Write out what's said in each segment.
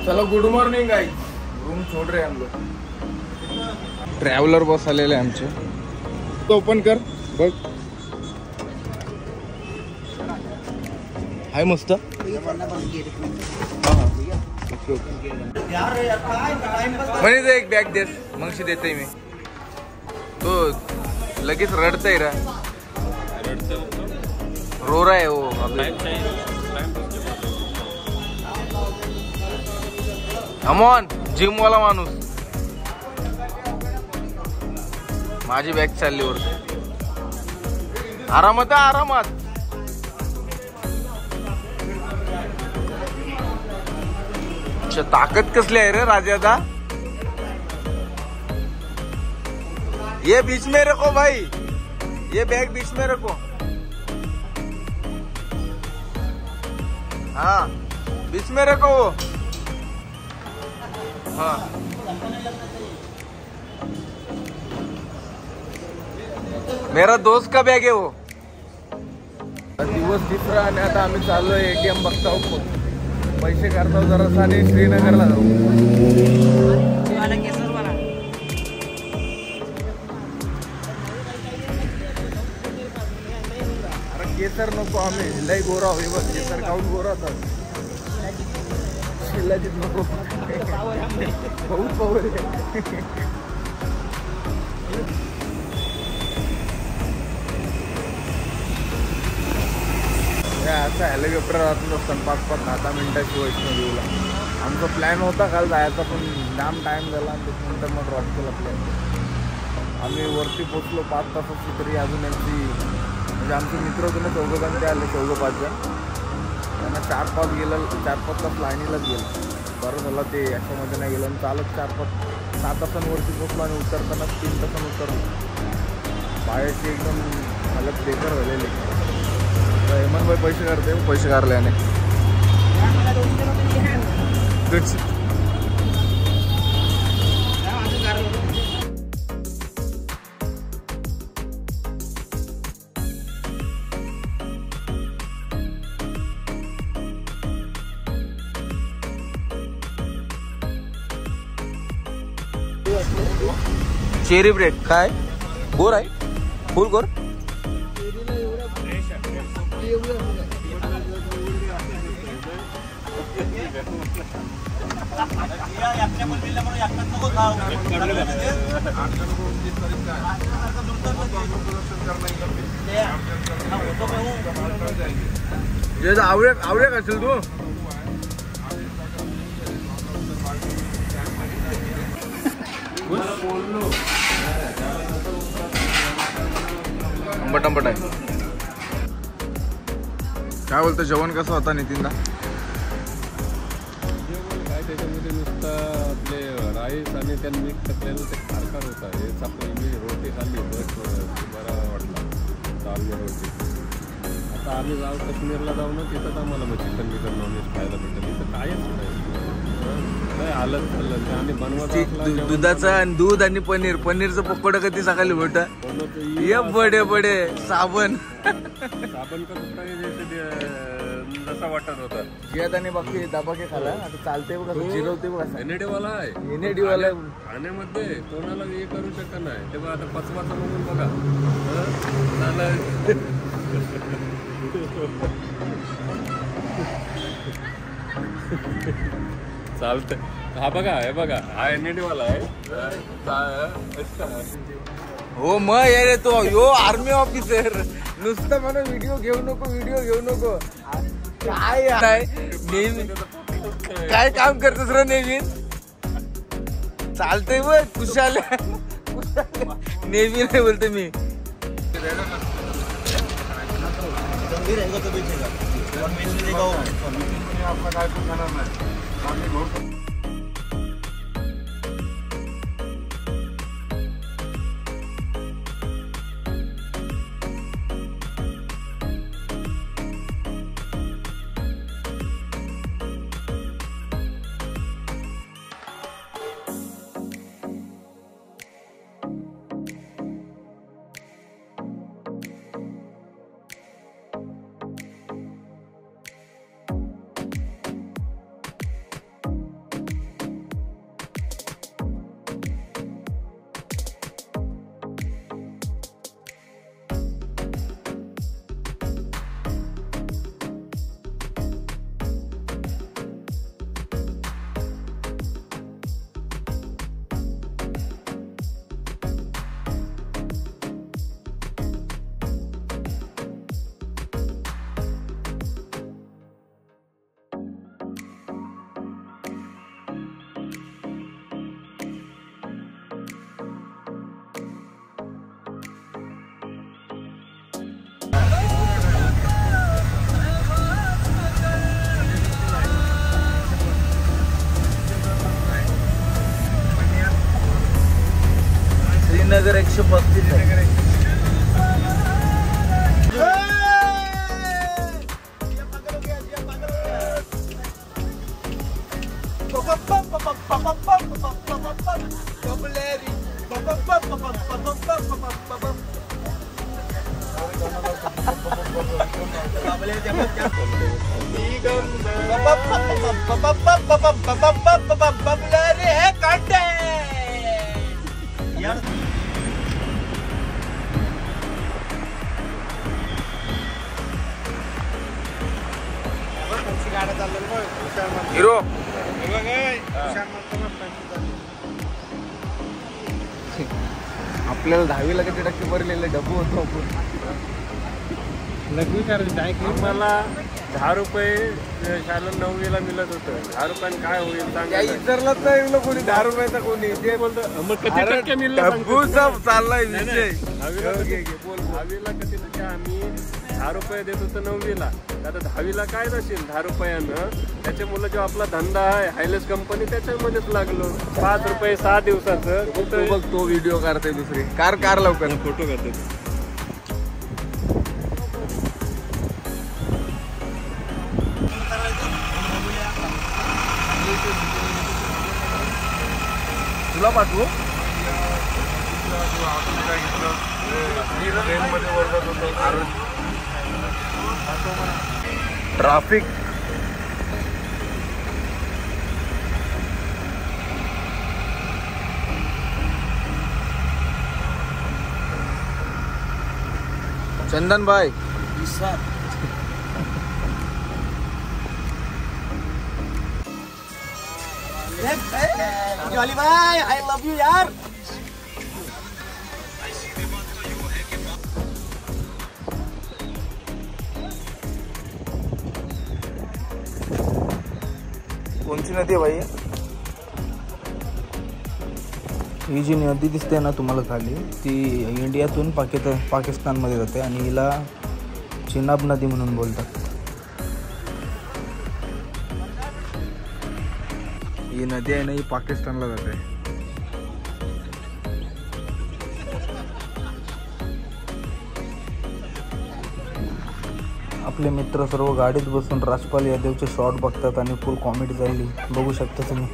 चलो good morning guys, room छोड़ रहे हैं हम लोग। ट्रॅव्हलर बस आलेले आमचे, तो ओपन कर बघ। हाय मस्त। म्हणे एक बॅग देस मगशी देते मी। तो लगेच रडतय रा, रो रहा है वो अभी। कमॉन जिम वाला माणूस। माझी बॅग चालली वरती। आरामात आरामात। ताकद कसली आहे रे राजादा। ये बीच में रखो भाई, ये बैग बीच में रखो। हाँ बीच में रखो वो। हाँ मेरा दोस्त का बैग है वो। दिवस तिसरा आणि आता आम्ही चाललोय एटीएम बघता पैसे काढतो जरासा आणि श्रीनगरला जाऊ। अरे केसर नको, आम्ही लय गोरा होई बघ। केसर खाऊन गोरा होतात, शिल्लाजीत नको। बहुत पावर आहे। असं हेलिकॉप्टर राहत असताना 5-10 मिनिटाची वैष्णोदेवीला। आमचा प्लॅन होता काल जायचा, पण जाम टाइम झाला आणि त्याच्यानंतर मग ड्रॉप केला प्लॅन। आम्ही वरती पोचलो 5 तासाची, तरी अजून यांची म्हणजे आमचे मित्र होते ना 4 जण, ते आले 4-5 जण। त्यांना 4-5 तास लाईनीलाच गेलं। बरं झालं ते याच्यामध्ये नाही गेलं आणि चालत 4-6 तासांवरती पोचलो आणि उतरताना 3 तासांनी उतरलो। पायाची एकदम हालत बेकार झालेली। हेमंत भाई पैसे काढते, पैसे काढल्याने चेरी ब्रेड काय गोर आहे, फुल गोर। आवडे असेल तू। आंबट आहे। काय बोलतो, जेवण कसं होता नितीनदा? काय त्याच्यामध्ये नुसतं आपले राईस आणि त्यानं मिक्स केलेलं ते खारखार होता। हेच आपलं मी रोटी खाल्ली बस बरा वाटला, दाल रोटी। आता आम्ही जाऊ काश्मीरला जाऊ ना, तिथंच आम्हाला मग चिकन बिकन नॉनव्हेज खायला भेटेल। इथं कायच नाही, हालत खाल्लं आणि बनवायचं दुधाचं आणि दूध आणि पनीरचं पकोडं कधी सकाळी भेट ये बडे साबण का जसा वाटत होता। जियात आणि बाकी दाबाके खाला, आता चालते बघा, जिरवते बघा। एनएडीवाला आहे, एनएडीवाला खाण्यामध्ये कोणाला हे करू शकत नाही। तेव्हा आता पचवाचा म्हणून बघा चालतंय। हा बघा, हे बघा, हा एनएडीवाला आहे। हो मग ये तो यो आर्मी ऑफिसर नुसतं म्हणून व्हिडिओ घेऊ नको। काय नेहमी काय काम करतोस रे नेहमी? चालतंय बघ कुशाल नेहमी नाही बोलते मी। 135 आहे. हिरो आपल्याला 10वीला किती टक्के भरलेले डब्बू होतो आपण. लग्न करायचं मला 10 रुपये शाळेला 9वीला मिळत होतं. 10 रुपयाने काय होईल सांगा. विचारलाच नाही कोणी 10 रुपयाचा कोणी जे बोलतो मग किती टक्के मिळलं डब्बूचा चाललाय विषय. 10वीला किती टक्के आम्ही 10 रुपये देत होतो 9वीला. आता 10वीला काय नसेल 10 रुपयानं. त्याच्यामुळे जो आपला धंदा आहे हायलेस कंपनी त्याच्यामध्येच लागलो. 5 रुपये 6 दिवसाचं बघ तो व्हिडिओ काढते दुसरी कार लवकर फोटो करते. तुला पाठवू ट्रॅफिक चंदन भाई जॉली भाई आई लव यू यार. कोणची नदी आहे भाई? ही जी नदी दिसते ना तुम्हाला खाली ती इंडियातून पाकिस्तानमध्ये जाते आणि हिला चिनाब नदी म्हणून बोलतात. ही नदी आहे ना ही पाकिस्तानला जाते. आपले मित्र सर्व गाडीत बसून राजपाल यादवचे शॉट बघतात आणि फुल कॉमेडी झाली बघू शकता तुम्ही.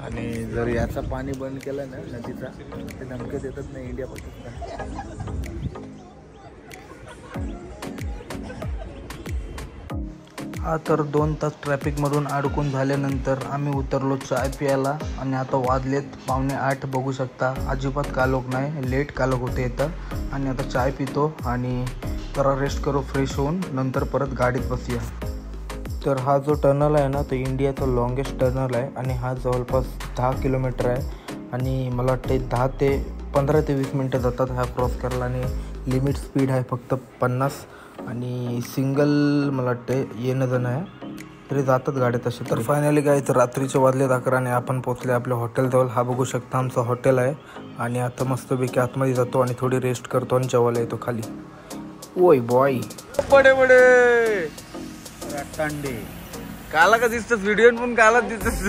आणि जर याचा पाणी बंद केलं ना नदीचा ते धमके देतात ना इंडिया पाकिस्तान. हा तर 2 तास ट्रॅफिकमधून अडकून झाल्यानंतर आम्ही उतरलो चाय प्यायला आणि आता वाजलेत 7:45 बघू शकता. अजिबात कालोख नाही, लेट कालोख होते इथं. आणि आता चाय पितो आणि जरा रेस्ट करू फ्रेश होऊन नंतर परत गाडीत बसूया. तर हा जो टनल आहे ना तो इंडियाचा लॉंगेस्ट टनल आहे आणि हा जवळपास 10 किलोमीटर आहे आणि मला वाटते 15 ते 20 मिनटं जातात हा क्रॉस करायला. आणि लिमिट स्पीड आहे फक्त 50 आणि सिंगल मला वाटते येणं जाणं आहे तरी जातात गाड्या तसे. तर फायनली काय तर रात्रीचे वाजले 11 आणि आपण पोचले आपल्या हॉटेलजवळ. हा बघू शकता आमचं हॉटेल आहे आणि आता मस्तपैकी आतमध्ये जातो आणि थोडी रेस्ट करतो आणि जेवायला येतो खाली. ओय बॉय बडे बडे टांडे काला का दिसतस व्हिडिओ पण काला दिसतस.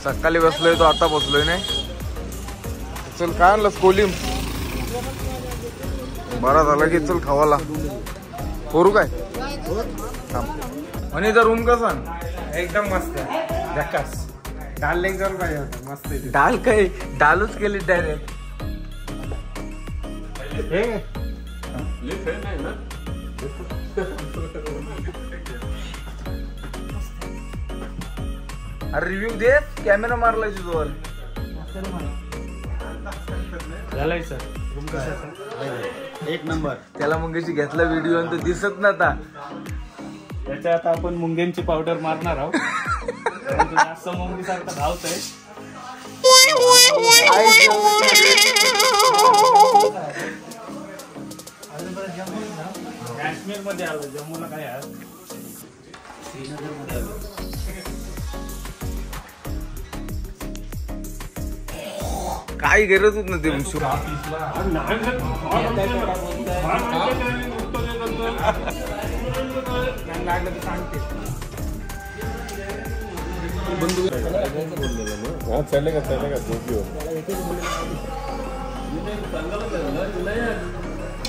सकाळी बसलोय तो आता बसलोय नाही. चल काय आणलंस कोलिम? बरा झाला की चल खावाला करू काय. आणि इथं रूम कसा? एकदम मस्त झकास. डाल लेग जर पाहिजे होता मस्त. डाल काय डालच केली डायरेक्ट. अरे रिव्ह्यू दे कॅमेरा मारलाय तुझ्यावर. झालाय सर रूम कसा? एक नंबर. त्याला मुंगेची घेतला व्हिडिओ आणि तो दिसत नव्हता. त्याच्या आता आपण मुंग्यांची पावडर मारणार आहोत. जास्त मुंगी सारखं धावतंय. काश्मीर मध्ये आलो. जम्मूला काय आज श्रीनगर मध्ये आलो. काही गरजच ना ते लागलं तर सांगते. हाँ चलेगा जो भी हो.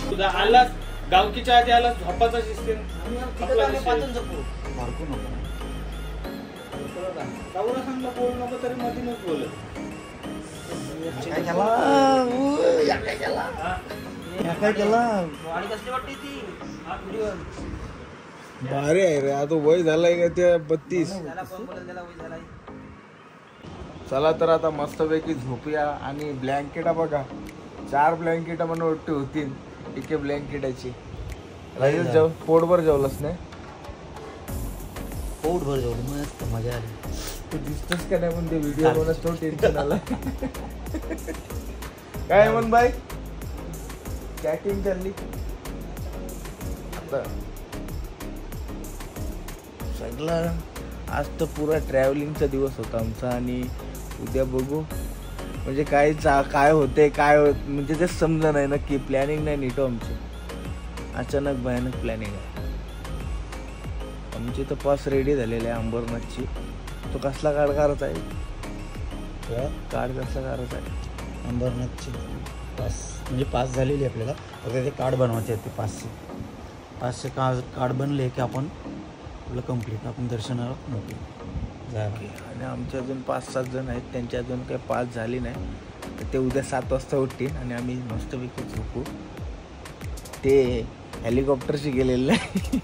तुझा आला गावकीच्या आधी आला झोपाचा सिस्टीम कावडा सांगला बोलू नको तरी मधीनच बोलत. भारी आहे रे. आता वय झालाय का त्या 32. चला तर आता मस्तपैकी झोपूया. आणि ब्लँकेटा बघा 4 ब्लँकेटा मला वाटते होतील एके ब्लँकेटाची. राजेश जेव पोटभर जेवलंच नाही. पोटभर जेवढी मस्त मजा आली. तू दिसतोस का नाही पण ते व्हिडिओ बनवत तो टेन्शन आला. काय म्हण बाय चॅटिंग चालली आता सगळं. आज तर पुरा ट्रॅव्हलिंगचा दिवस होता आमचा. आणि उद्या बघू म्हणजे काय होते काय म्हणजे ते समजा नाही नक्की. प्लॅनिंग नाही नीट आमची. अचानक भयानक प्लॅनिंग आहे आमची. तर पास रेडी झालेले आहे अंबरनाथची. तो कसला कार्ड करायचा आहे? कार्ड कसला करायचा आहे? अंबरनाथची पास म्हणजे पास झालेली आपल्याला. फक्त ते कार्ड बनवायचे आहेत. ते पाचशे कार्ड बनले की आपण आपलं कंप्लीट आपण दर्शनाला मोकळे जायला. आणि आमचे अजून 5-7 जण आहेत. त्यांची अजून काही पास झाली नाही. तर ते उद्या 7 वाजता उठतील आणि आम्ही मस्तपैकी झोपू. ते हेलिकॉप्टरशी गेलेलं नाही.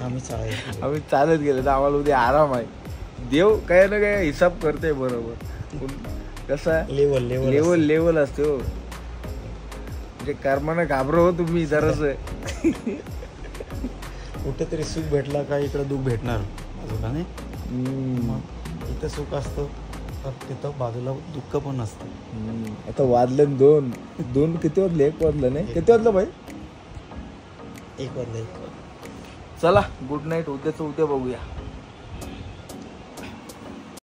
आम्ही चालत गेलो तर आम्हाला उद्या आराम आहे. देव काय ना काय हिसाब करते बरोबर. कसा लेवल असते हो. म्हणजे कर्मानं घाबरो हो तुम्ही जरास. कुठेतरी सुख भेटला का इकडं दुःख भेटणार बाजूला नाही. मग इथं सुख असतं तर तिथं बाजूला दुःख पण असतं. आता वाजलं 2 किती वाजले? 1 वाजलं नाही. किती वाजलं भाई? 1 वाजला. चला गुड नाईट. उद्याचं उद्या बघूया.